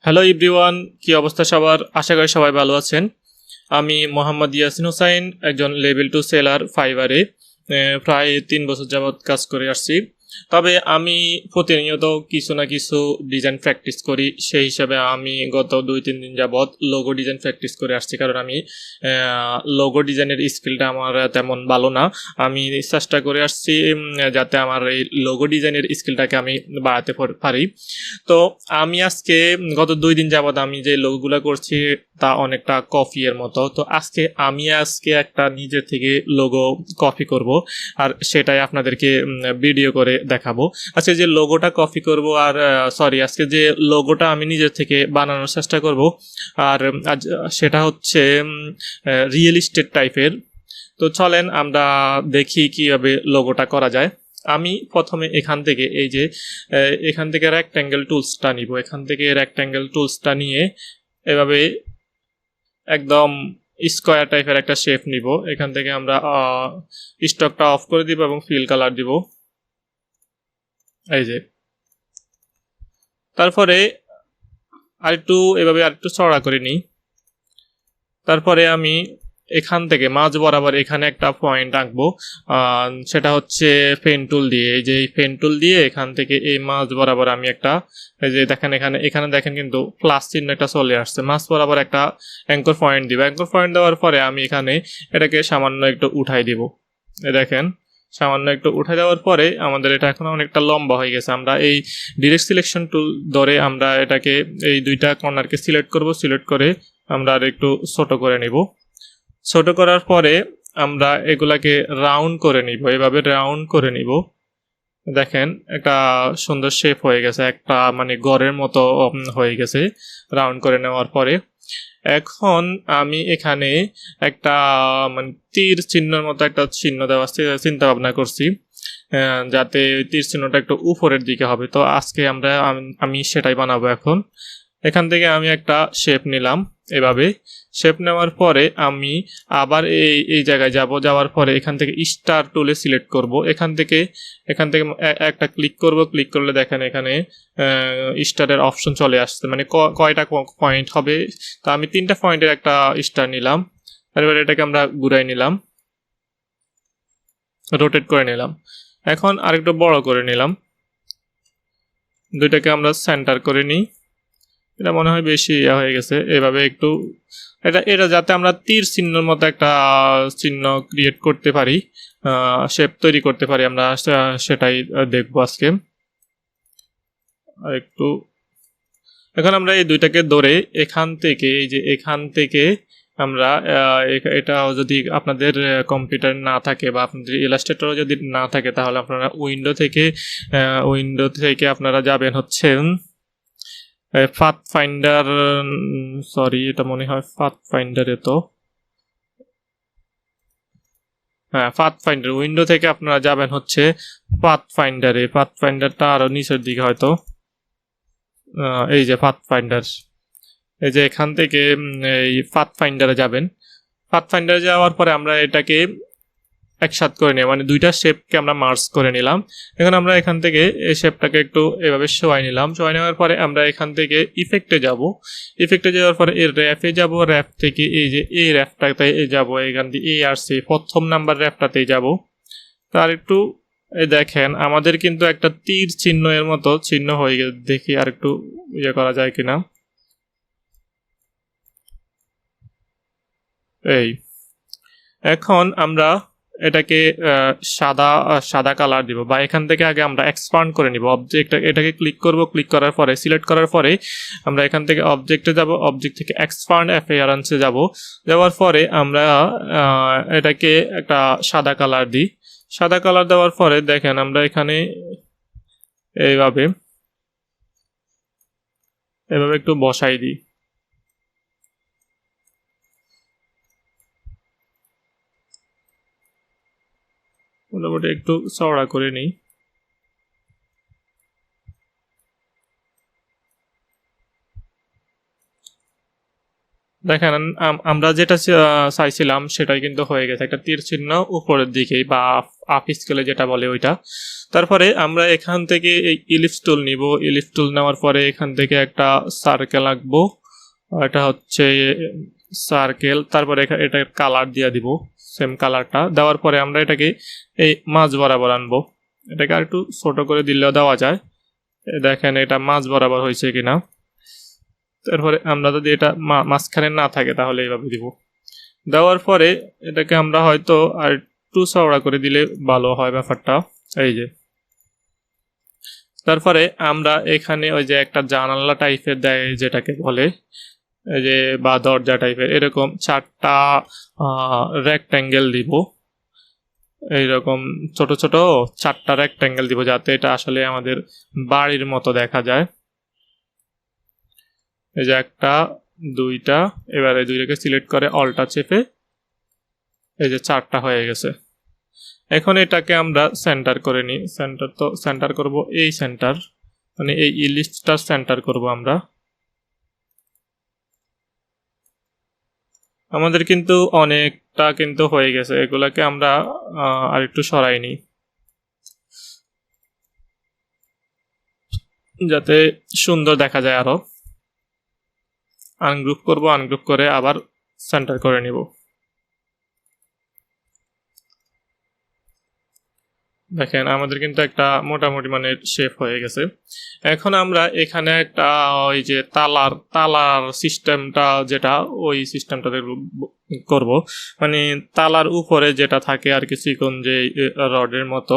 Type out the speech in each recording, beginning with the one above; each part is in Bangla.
হ্যালো এভরিওয়ান, কি অবস্থা সবার? আশা করি সবাই ভালো আছেন। আমি মোহাম্মদ ইয়াসিন হোসাইন, একজন লেভেল 2 সেলার ফাইবারে প্রায় 3 বছর যাবৎ কাজ করে আসছি। তবে আমি প্রতিনিয়ত কিছু না কিছু ডিজাইন প্র্যাকটিস করি। সেই হিসাবে আমি গত 2-3 দিন যাবৎ লোগো ডিজাইন প্র্যাকটিস করে আসছি, কারণ আমি লোগো ডিজাইনের স্কিলটা আমার তেমন ভালো না। আমি চেষ্টা করে আসছি যাতে আমার এই লোগো ডিজাইনের স্কিলটাকে আমি বাড়াতে পারি। তো আমি আজকে গত 2 দিন যাবৎ আমি যে লোগোগুলো করছি তা অনেকটা কপি এর মতো। তো আজকে একটা নিজে থেকে লোগো কপি করব, আর সেটাই আপনাদেরকে ভিডিও করে দেখাবো। আজকে যে লোগোটা কপি করব, আর আজকে যে লোগোটা আমি নিজে থেকে বানানোর চেষ্টা করব, আর সেটা হচ্ছে রিয়েল এস্টেট টাইপের। তো চলেন আমরা দেখি কিভাবে লোগোটা করা যায়। আমি প্রথমে এখান থেকে এখান থেকে রেক্ট্যাঙ্গেল টুলসটা নিব। এখান থেকে রেক্ট্যাঙ্গেল টুলসটা নিয়ে এভাবে একদম স্কোয়ার টাইপের একটা শেপ নিব। এখান থেকে আমরা স্টকটা অফ করে দিব এবং ফিল কালার দিব, এই যে। তারপরে আরেকটু চড়া করে নিই। তারপরে আমি এখান থেকে মাঝ বরাবর এখানে একটা পয়েন্ট আঁকবো, সেটা হচ্ছে পেন টুল দিয়ে। এই যে পেন টুল দিয়ে এখান থেকে এই মাঝ বরাবর আমি একটা, এই যে দেখেন এখানে দেখেন কিন্তু প্লাস চিহ্ন একটা চলে আসছে। মাঝ বরাবর একটা অ্যাঙ্কর পয়েন্ট দিব। অ্যাঙ্কর পয়েন্ট দেওয়ার পরে আমি এখানে এটাকে সামান্য একটু উঠাই দিব। দেখেন সামান্য একটু উঠে দেওয়ার পরে আমাদের এটা এখন অনেকটা লম্বা হয়ে গেছে। আমরা এই ডিরেক্ট সিলেকশন টুল ধরে আমরা এটাকে এই দুইটা কর্নারকে সিলেক্ট করব। সিলেক্ট করে আমরা আর একটু ছোট করে নিব। ছোট করার পরে আমরা এগুলাকে রাউন্ড করে নিব, এভাবে রাউন্ড করে নিব। দেখেন একটা সুন্দর শেপ হয়ে গেছে, একটা মানে গড়ের মতো হয়ে গেছে রাউন্ড করে নেওয়ার পরে। এখন আমি এখানে একটা মানে তীর চিহ্নের মতো একটা চিহ্ন দেওয়ার চিন্তা ভাবনা করছি, যাতে তীর চিহ্নটা একটু উপরের দিকে হবে। তো আজকে আমি সেটাই বানাবো। এখন এখান থেকে আমি একটা শেপ নিলাম। এভাবে শেপ নেওয়ার পরে আমি আবার এই জায়গায় যাওয়ার পরে এখান থেকে স্টার টুলে সিলেক্ট করব। এখান থেকে একটা ক্লিক করব। ক্লিক করলে দেখেন এখানে স্টারের অপশন চলে আসছে, মানে কয়টা পয়েন্ট হবে। তো আমি 3টা পয়েন্টের একটা স্টার নিলাম। এবার এটাকে আমরা ঘুরাই নিলাম, রোটেট করে নিলাম। এখন আরেকটু বড় করে নিলাম। দুইটাকে আমরা সেন্টার করে নিই। এটা মনে হয় বেশি হয়ে গেছে। এভাবে একটু এটা যাতে আমরা তীর চিহ্নের মতো একটা চিহ্ন ক্রিয়েট করতে পারি, শেপ তৈরি করতে পারি, আমরা সেটাই দেখবো আজকে। একটু এখন আমরা এই দুইটাকে ধরে এখান থেকে আমরা এটা যদি আপনাদের কম্পিউটার না থাকে বা আপনাদের ইলাস্ট্রেটরও যদি না থাকে, তাহলে আপনারা উইন্ডো থেকে আপনারা যাবেন হচ্ছে পাথ ফাইন্ডার, এটা মনে হয় পাথ ফাইন্ডারে। তো হ্যাঁ, পাথ ফাইন্ডার উইন্ডো থেকে আপনারা যাবেন হচ্ছে পাথ ফাইন্ডারে। পাথ ফাইন্ডারটা আরো নিচের দিকে হয়তো, এই যে পাথ ফাইন্ডার, এই যে এখান থেকে এই পাথ ফাইন্ডারে যাবেন। পাথ ফাইন্ডারে যাওয়ার পরে আমরা এটাকে একসাথে করে নিই, মানে দুইটা শেপকে আমরা মার্জ করে নিলাম। এখন আমরা এখান থেকে এই শেপটাকে একটু এভাবে শোয়াই নিলাম। শোয়াই নেওয়ার পরে আমরা এখান থেকে ইফেক্টে যাব। ইফেক্টে যাওয়ার পরে এর র্যাপে যাব। র্যাপ থেকে এই যে এই র্যাপটাতে যাব, এখান দিয়ে এই আসছে প্রথম নাম্বার র্যাপটাতেই যাব। তার একটু দেখেন আমাদের কিন্তু একটা তীর চিহ্ন এর মতো চিহ্ন হয়ে গেছে। দেখি আর একটু ইয়ে করা যায় কিনা। এই এখন আমরা এটাকে সাদা কালার দিব, বা এখান থেকে আগে আমরা এক্সপান্ড করে নিব। এটাকে ক্লিক করব। ক্লিক করার পরে সিলেক্ট করার পরে আমরা এখান থেকে অবজেক্টে যাব। অবজেক্ট থেকে এক্সপান্ড অ্যাপিয়ারেন্সে যাওয়ার পরে আমরা এটাকে একটা সাদা কালার দিই। সাদা কালার দেওয়ার পরে দেখেন আমরা এখানে এইভাবে একটু বসাই দিই। মোটামুটি একটু চওড়া করে নিই। দেখেন আমরা যেটা চাইছিলাম সেটাই কিন্তু হয়ে গেছে, একটা তীর চিহ্ন উপরের দিকে বা আপ স্কেলে যেটা বলে ওইটা। তারপরে আমরা এখান থেকে এই ইলিপস টুল নিব, ইলিপস টুল নেওয়ার পরে এখান থেকে একটা সার্কেল আঁকবো, এটা হচ্ছে সার্কেল। তারপরে এটা কালার দিয়ে দিব, সেম কালারটা দেওয়ার পরে আমরা এটাকে এই মাঝ বরাবর আনবো। এটাকে আর একটু ছোট করে দিলেও দেওয়া যায়। দেখেন এটা মাঝ বরাবর হয়েছে কিনা। তারপরে আমরা যদি এটা মাঝখানে না থাকে তাহলে এইভাবে দিব। দেওয়ার পরে এটাকে আমরা হয়তো আর একটু চওড়া করে দিলে ভালো হয় ব্যাপারটা। এই যে তারপরে আমরা এখানে ওই যে একটা জানালা টাইপের দেয় যেটাকে বলে, এই যে বা দরজা টাইপের, এরকম 4টা রেক্ট্যাঙ্গেল দিব। এইরকম ছোট ছোট 4টা রেক্ট্যাঙ্গেল দিব, যাতে এটা আসলে আমাদের বাড়ির মতো দেখা যায়। এই যে 1টা 2টা, এবারে 2টাকে সিলেক্ট করে অল্টা চেপে এই যে 4টা হয়ে গেছে। এখন এটাকে আমরা সেন্টার করে নিই। সেন্টার করব এই সেন্টার, মানে এই ইলিপসটার সেন্টার করব আমরা। আমাদের কিন্তু অনেকটা কিন্তু হয়ে গেছে, এগুলাকে আমরা আর একটু সরাই নিই যাতে সুন্দর দেখা যায় আরো। আনগ্রুপ করব, আনগ্রুপ করে আবার সেন্টার করে নিব। দেখেন আমাদের কিন্তু একটা মোটামুটি মানে শেপ হয়ে গেছে। এখন আমরা এখানে একটা ওই যে তালার সিস্টেমটা, যেটা ওই সিস্টেমটা করব, মানে তালার উপরে যেটা থাকে আর কি চিকন যে রডের মতো,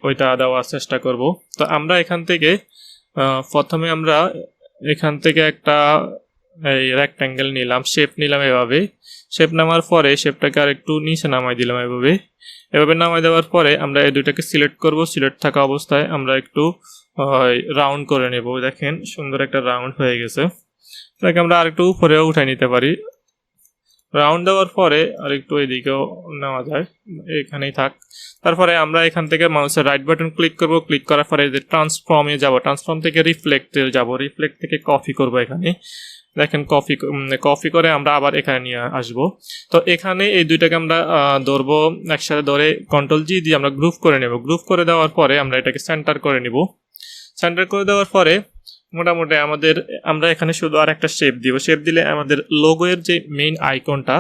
ওইটা দেওয়ার চেষ্টা করব। তো আমরা এখান থেকে প্রথমে আমরা এখান থেকে একটা এই রেক্ট্যাঙ্গেল নিলাম, শেপ নিলাম এভাবে। শেপ নামার পরে শেপটাকে আর একটু নিচে নামাই দিলাম এভাবে। এভাবে নামাই দেওয়ার পরে আমরা এই দুইটাকে সিলেক্ট করব। সিলেক্ট থাকা অবস্থায় আমরা একটু রাউন্ড করে নেব। দেখেন সুন্দর একটা রাউন্ড হয়ে গেছে। তাকে আমরা আর একটু উপরেও উঠাই নিতে পারি। রাউন্ড দেওয়ার পরে আর একটু এদিকেও নেওয়া যায়, এখানেই থাক। তারপরে আমরা এখান থেকে মাউসের রাইট বাটন ক্লিক করব। ক্লিক করার পরে যে ট্রান্সফর্মে যাব, ট্রান্সফর্ম থেকে রিফ্লেক্টে যাব, রিফ্লেক্ট থেকে কপি করব এখানে। দেখেন কপি করে আমরা আবার এখানে নিয়ে আসব। তো এখানে এই দুইটাকে আমরা ধরবো, একসাথে ধরে কন্ট্রোল জি দিয়ে আমরা গ্রুপ করে নেব। গ্রুপ করে দেওয়ার পরে আমরা এটাকে সেন্টার করে নিব। সেন্টার করে দেওয়ার পরে মোটামুটি আমরা এখানে শুধু আর একটা শেপ দিব। শেপ দিলে আমাদের লোগোয়ের যে মেইন আইকনটা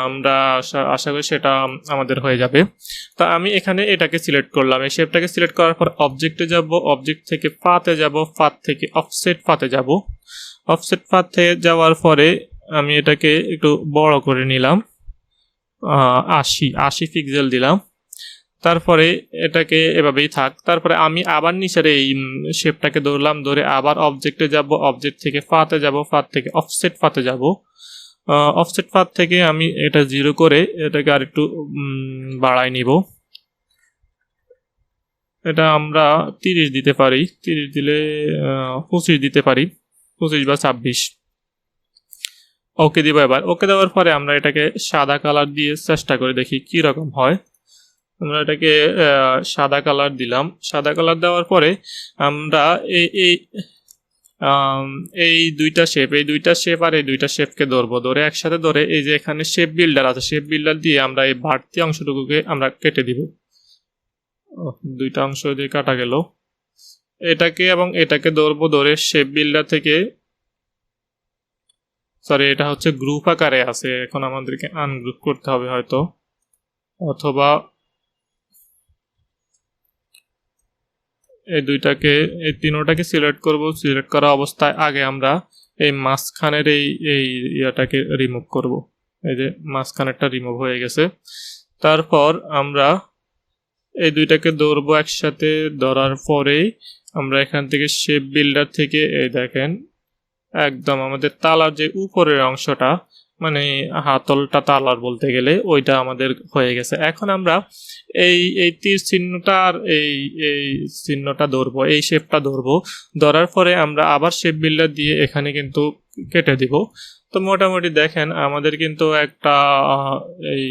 আমরা আশা করি সেটা আমাদের হয়ে যাবে। তো আমি এখানে এটাকে সিলেক্ট করলাম। এই শেপটাকে সিলেক্ট করার পর অবজেক্টে যাব, অবজেক্ট থেকে পাতে যাব, পাত থেকে অফসেট পাতে যাব। অফসেট পাত থেকে যাওয়ার পরে আমি এটাকে একটু বড় করে নিলাম, 80 পিক্সেল দিলাম। তারপরে এটাকে এভাবেই থাক। তারপরে আমি আবার নিচের এই শেপটাকে ধরলাম, ধরে আবার অবজেক্টে যাব, অবজেক্ট থেকে ফাতে যাব, ফাত থেকে অফসেট ফাতে যাব। অফসেট ফাত থেকে আমি এটা 0 করে এটাকে আর একটু বাড়াই নিব। এটা আমরা 30 দিতে পারি, 30 দিলে 25 দিতে পারি, 25 বা 26। ওকে দিব। এবার ওকে দেওয়ার পরে আমরা এটাকে সাদা কালার দিয়ে চেষ্টা করে দেখি কি রকম হয়। আমরা এটাকে সাদা কালার দিলাম। সাদা কালার দেওয়ার পরে আমরা এই দুইটা শেপ আর এই দুইটা শেপকে ধরবো, ধরে একসাথে ধরে এই যে এখানে শেপ বিল্ডার আছে, শেপ বিল্ডার দিয়ে আমরা এই বাড়তি অংশটুকুকে আমরা কেটে দিব। দুইটা অংশ দিয়ে কাটা গেল। এটাকে এবং এটাকে ধরবো, ধরে শেপ বিল্ডার থেকে, সরি এটা হচ্ছে গ্রুপ আকারে আছে, এখন আমাদেরকে আনগ্রুপ করতে হবে হয়তো, অথবা এই তিনোটাকে সিলেক্ট করব। সিলেক্ট করা অবস্থায় আগে আমরা এই মাঝখানের এই ইয়াটাকে রিমুভ করব। এই যে মাঝখানেরটা রিমুভ হয়ে গেছে। তারপর আমরা এই দুইটাকে ধরবো একসাথে। ধরার পরেই আমরা এখান থেকে শেপ বিল্ডার থেকে এই দেখেন একদম আমাদের তালার যে উপরের অংশটা, মানে হাতলটা তালার বলতে গেলে, ওইটা আমাদের হয়ে গেছে। এখন আমরা এই তীর চিহ্নটা আর এই চিহ্নটা ধরবো, এই শেপটা ধরবো। ধরার পরে আমরা আবার শেপ বিল্ডার দিয়ে এখানে কিন্তু কেটে দিব। তো মোটামুটি দেখেন আমাদের কিন্তু একটা এই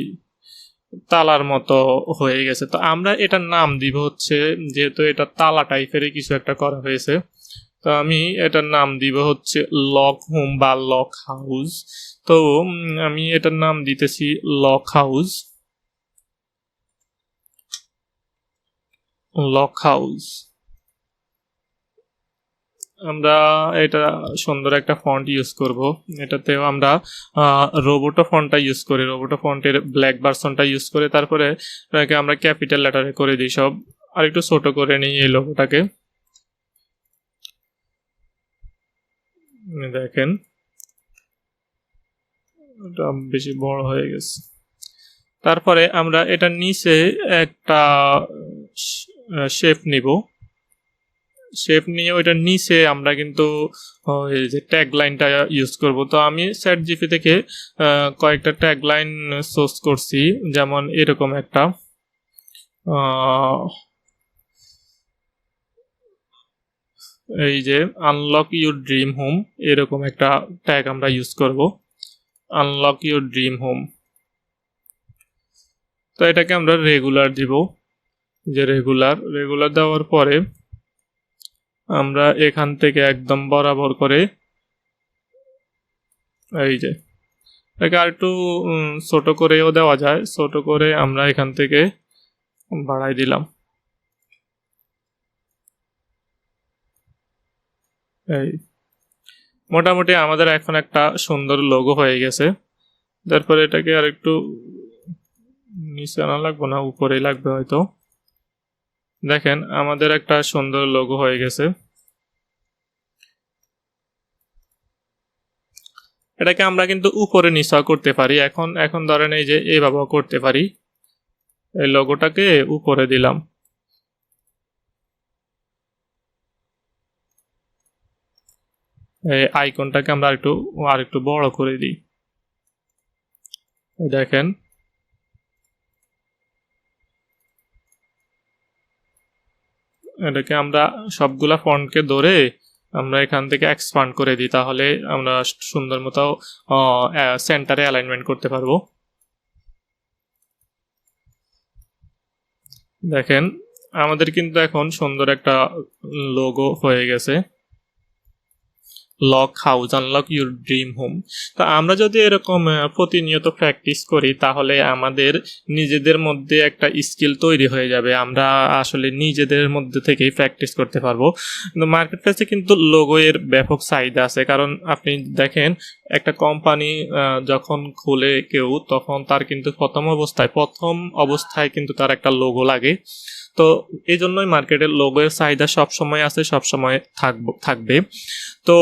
তালার মতো হয়ে গেছে। তো আমরা এটার নাম দিব হচ্ছে, যেহেতু এটা তালা টাইপেরই কিছু একটা করা হয়েছে, তো আমি এটার নাম দিব হচ্ছে লক হোম বা লক হাউস। তো আমি এটার নাম দিতেছি লক হাউস। লক হাউস আমরা এটা সুন্দর একটা ফন্ট ইউজ করব। এটাতেও আমরা রোবোটো ফন্টটা ইউজ করি, রোবোটো ফন্টের ব্ল্যাক ভার্সনটা ইউজ করে তারপরে এটাকে আমরা ক্যাপিটাল লেটারে করে দিই সব। আর একটু ছোট করে নিই এই লোগোটাকে, দেখেন এটা বেশি বড় হয়ে গেছে। তারপরে আমরা এটা নিচে একটা শেপ নিব, শেপ নিয়ে ওইটার নিচে আমরা কিন্তু এই যে ট্যাগ লাইনটা ইউজ করব। তো আমি চ্যাট জিপি থেকে কয়েকটা ট্যাগ লাইন সোর্স করছি, যেমন এরকম একটা এই যে আনলক ইউর ড্রিম হোম, এরকম একটা ট্যাগ আমরা ইউজ করব, আনলক ইউর ড্রিম হোম। তো এটাকে আমরা রেগুলার দিব, যে রেগুলার রেগুলার দেওয়ার পরে আমরা এখান থেকে একদম বরাবর করে এই যে এটাকে আর একটু ছোট করেও দেওয়া যায়, ছোট করে আমরা এখান থেকে বাড়াই দিলাম। এই মোটামুটি আমাদের এখন একটা সুন্দর লোগো হয়ে গেছে। তারপরে এটাকে আর একটু নিচে আনা লাগবে না, উপরেই লাগবে হয়তো। দেখেন আমাদের একটা সুন্দর লোগো হয়ে গেছে। এটাকে আমরা কিন্তু উপরে নিচা করতে পারি, এখন এখন ধরেন এই যে এইভাবেও করতে পারি। এই লোগোটাকে উপরে দিলাম, এই আইকনটাকে আমরা আরেকটু বড় করে দিই। দেখেন এটাকে আমরা সবগুলা ফন্টকে ধরে আমরা এখান থেকে এক্সপান্ড করে দিই, তাহলে আমরা সুন্দর মতো সেন্টারে অ্যালাইনমেন্ট করতে পারবো। দেখেন আমাদের কিন্তু এখন সুন্দর একটা লোগো হয়ে গেছে, lock house unlock your dream home. তো আমরা যদি এরকম প্রতিনিয়ত প্র্যাকটিস করি তাহলে আমাদের নিজেদের মধ্যে একটা স্কিল তৈরি হয়ে যাবে, আমরা আসলে নিজেদের মধ্যে থেকেই প্র্যাকটিস করতে পারবো। কিন্তু মার্কেট প্লেসে কিন্তু লোগো এর ব্যাপক চাহিদা আছে, কারণ আপনি দেখেন একটা কোম্পানি যখন খুলে কেউ, তখন তার কিন্তু প্রথম অবস্থায় কিন্তু তার একটা লোগো লাগে। তো এই জন্যই মার্কেটের লোগোর চাহিদা সবসময় আছে, সবসময় থাকবে। তো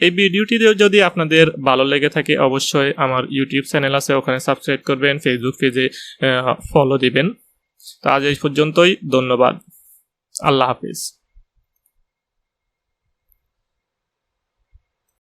এই ভিডিওটি যদি আপনাদের ভালো লেগে থাকে অবশ্যই আমার ইউটিউব চ্যানেল আছে, ওখানে সাবস্ক্রাইব করবেন, ফেসবুক পেজে ফলো দিবেন। তো আজ এই পর্যন্তই, ধন্যবাদ, আল্লাহ হাফিজ।